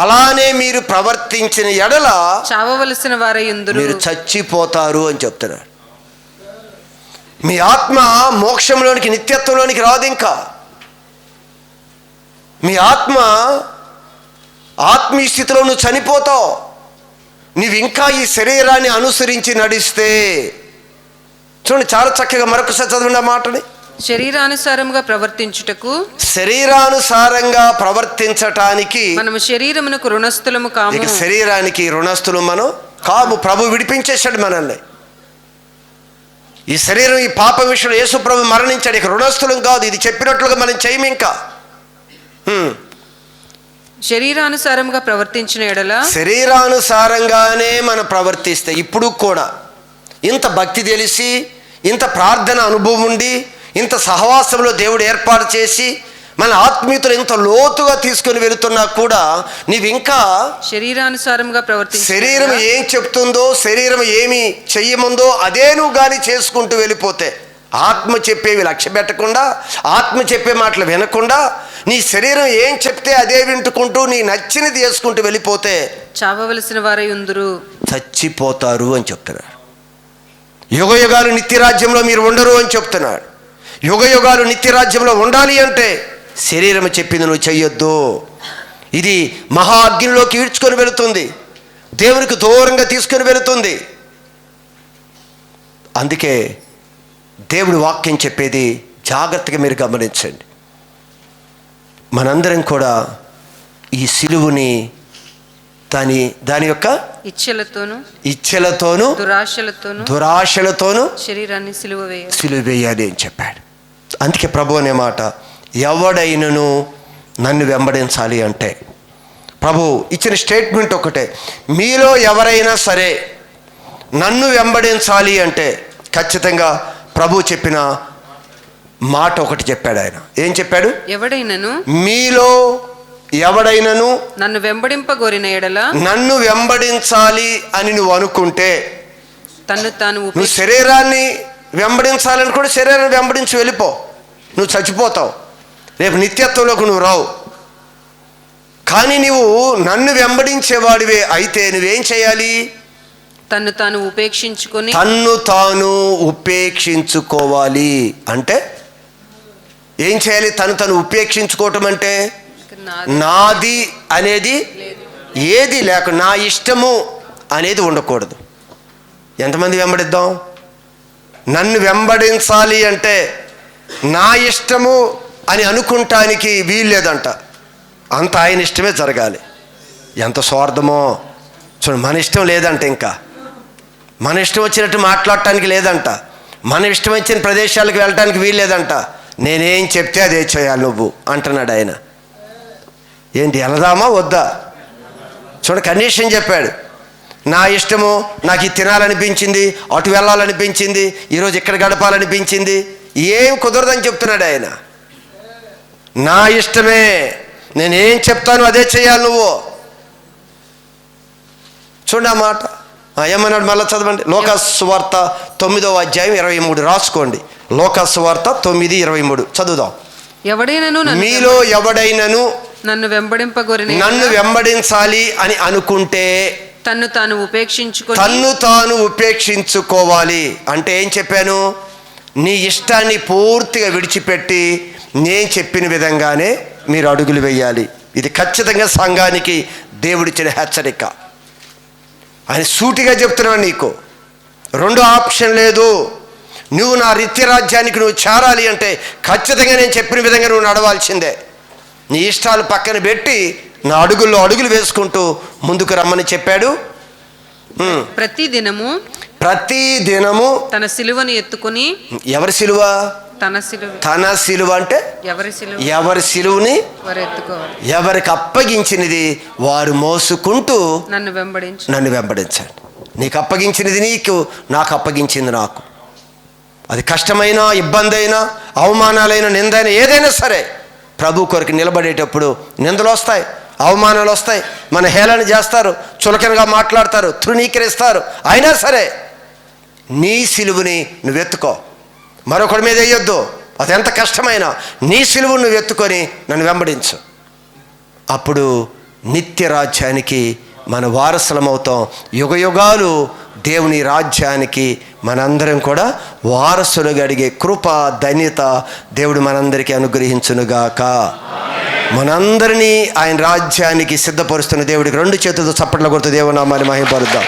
అలానే మీరు ప్రవర్తించిన ఎడల చావవలసిన వారయుందురు, మీరు చచ్చిపోతారు అని చెప్తున్నాడు. మీ ఆత్మ మోక్షంలోనికి, నిత్యత్వంలోనికి రాదు. ఇంకా మీ ఆత్మీయ స్థితిలో నువ్వు చనిపోతావు. నువ్వు ఇంకా ఈ శరీరాన్ని అనుసరించి నడిస్తే. చూడండి, చాలా చక్కగా మరొకసారి చదవండి ఆ మాటని. శరీరానుసారముగా ప్రవర్తించుటకు, శరీరానుసారంగా ప్రవర్తించటానికి మనము శరీరమునకు రుణస్థులము కాము. ఇక శరీరానికి రుణస్థులు మనం కాము. ప్రభు విడిపించేశాడు మనల్ని. ఈ శరీరం, ఈ పాప విషయంలో యేసు ప్రభు మరణించాడు. ఇక రుణస్థులం కాదు. ఇది చెప్పినట్లుగా మనం చేయము. ఇంకా శరీరానుసారముగా ప్రవర్తించిన ఎడల, శరీరానుసారంగానే మనం ప్రవర్తిస్తే, ఇప్పుడు కూడా ఇంత భక్తి తెలిసి, ఇంత ప్రార్థన అనుభవం ఉండి, ఇంత సహవాసంలో దేవుడు ఏర్పాటు చేసి మన ఆత్మీయతను ఇంత లోతుగా తీసుకుని వెళుతున్నా కూడా నీవు ఇంకా శరీరానుసారముగా ప్రవర్తించ, శరీరం ఏం చెప్తుందో, శరీరం ఏమి చెయ్యముందో అదే నువ్వు కానీ చేసుకుంటూ వెళ్ళిపోతే, ఆత్మ చెప్పేవి లక్ష్య పెట్టకుండా, ఆత్మ చెప్పే మాటలు వినకుండా, నీ శరీరం ఏం చెప్తే అదే వింటుకుంటూ నీ నచ్చినది చేసుకుంటూ వెళ్ళిపోతే చావవలసిన వారయుందురు, చచ్చిపోతారు అని చెప్తున్నాడు. యుగయుగాలు నిత్యరాజ్యంలో మీరు ఉండరు అని చెప్తున్నాడు. యుగయుగాలు నిత్యరాజ్యంలో ఉండాలి అంటే శరీరం చెప్పింది నువ్వు చెయ్యొద్దు. ఇది మహా అగ్నిలోకి ఈడ్చుకొని వెళుతుంది, దేవునికి దూరంగా తీసుకొని వెళుతుంది. అందుకే దేవుడు వాక్యం చెప్పేది జాగ్రత్తగా మీరు గమనించండి. మనందరం కూడా ఈ సిలువుని దాని యొక్క ఇచ్ఛలతోను దురాశలతోను శరీరాన్ని సిలువ వేయాలి అని చెప్పాడు. అందుకే ప్రభు అనే మాట, ఎవడైనను నన్ను వెంబడించాలి అంటే, ప్రభు ఇచ్చిన స్టేట్మెంట్ ఒకటే, మీలో ఎవరైనా సరే నన్ను వెంబడించాలి అంటే ఖచ్చితంగా ప్రభు చెప్పిన మాట ఒకటి చెప్పాడు. ఆయన ఏం చెప్పాడు? మీలో ఎవడైనను నన్ను వెంబడింపగోరిన ఎడల, నన్ను వెంబడించాలి అని నువ్వు అనుకుంటే, నువ్వు శరీరాన్ని వెంబడించాలని కూడా శరీరాన్ని వెంబడించి వెళ్ళిపో, నువ్వు చచ్చిపోతావు, రేపు నిత్యత్వంలోకి నువ్వు రావు. కానీ నువ్వు నన్ను వెంబడించేవాడివే అయితే నువ్వేం చేయాలి? తన్ను తాను ఉపేక్షించుకోవాలి. అంటే ఏం చేయాలి? తను ఉపేక్షించుకోవటం అంటే నాది అనేది ఏది లేక, నా ఇష్టము అనేది ఉండకూడదు. ఎంతమంది వెంబడిద్దాం? నన్ను వెంబడించాలి అంటే నా ఇష్టము అని అనుకుంటానికి వీల్లేదంట. అంత ఆయన ఇష్టమే జరగాలి. ఎంత స్వార్థమో చూడండి. మన ఇష్టం లేదంట, ఇంకా మన ఇష్టం వచ్చినట్టు మాట్లాడటానికి లేదంట, మన ఇష్టం వచ్చిన ప్రదేశాలకు వెళ్ళటానికి వీల్లేదంట. నేనేం చెప్తే అదే చేయాలి నువ్వు అంటున్నాడు ఆయన. ఏంటి, వెళదామా వద్దా? చూడ, కండిషన్ చెప్పాడు. నా ఇష్టము, నాకు ఇది తినాలనిపించింది, అటు వెళ్ళాలనిపించింది, ఈరోజు ఇక్కడ గడపాలనిపించింది, ఏం కుదరదని చెప్తున్నాడు ఆయన. నా ఇష్టమే, నేనేం చెప్తాను అదే చేయాలి నువ్వు. చూడండి ఆ మాట ఏమన్నాడు, మళ్ళీ చదవండి. లోకాసు సువార్త 9వ అధ్యాయం 23 రాసుకోండి. లోకాసు సువార్త 9:23 చదువుదాం. మీలో ఎవడైనను నన్ను వెంబడించాలి అని అనుకుంటే తన్ను తాను ఉపేక్షించుకోవాలి. అంటే ఏం చెప్పాను? నీ ఇష్టాన్ని పూర్తిగా విడిచిపెట్టి నేను చెప్పిన విధంగానే మీరు అడుగులు వేయాలి. ఇది ఖచ్చితంగా సంఘానికి దేవుడిచ్చిన హెచ్చరిక. ఆయన సూటిగా చెప్తున్నాడు, నీకు రెండు ఆప్షన్ లేదు. నువ్వు నా నిత్య రాజ్యానికి నువ్వు చేరాలి అంటే ఖచ్చితంగా నేను చెప్పిన విధంగా నువ్వు నడవాల్సిందే. నీ ఇష్టాలు పక్కన పెట్టి నా అడుగుల్లో అడుగులు వేసుకుంటూ ముందుకు రమ్మని చెప్పాడు. ప్రతి దినము తన సిలువను ఎత్తుకుని. ఎవరి సిలువ? తన సిలువ అంటే ఎవరి సిలువని ఎవరికి అప్పగించినది వారు మోసుకుంటూ నన్ను వెంబడించండి. నీకు అప్పగించినది నీకు, నాకు అప్పగించింది నాకు. అది కష్టమైనా, ఇబ్బంది అయినా, అవమానాలైనా, నిందైనా, ఏదైనా సరే ప్రభు కొరకు నిలబడేటప్పుడు నిందలు వస్తాయి, అవమానాలు వస్తాయి, మన హేళన చేస్తారు, చులకనగా మాట్లాడతారు, తృణీకరిస్తారు. అయినా సరే నీ సిలువుని నువ్వెత్తుకో, మరొకటి మీద వేయొద్దు. అది ఎంత కష్టమైనా నీ సిలువును నువ్వు ఎత్తుకొని నన్ను వెంబడించు. అప్పుడు నిత్య రాజ్యానికి మన వారసులమవుతాం. యుగయుగాలు దేవుని రాజ్యానికి మనందరం కూడా వారసులుగా అడిగే కృప, ధన్యత దేవుడు మనందరికీ అనుగ్రహించునుగాక. మనందరినీ ఆయన రాజ్యానికి సిద్ధపరుస్తున్న దేవుడికి రెండు చేతులతో చప్పట్లు కొడుతూ దేవుని నామాన్ని మహిమపరుద్దాం.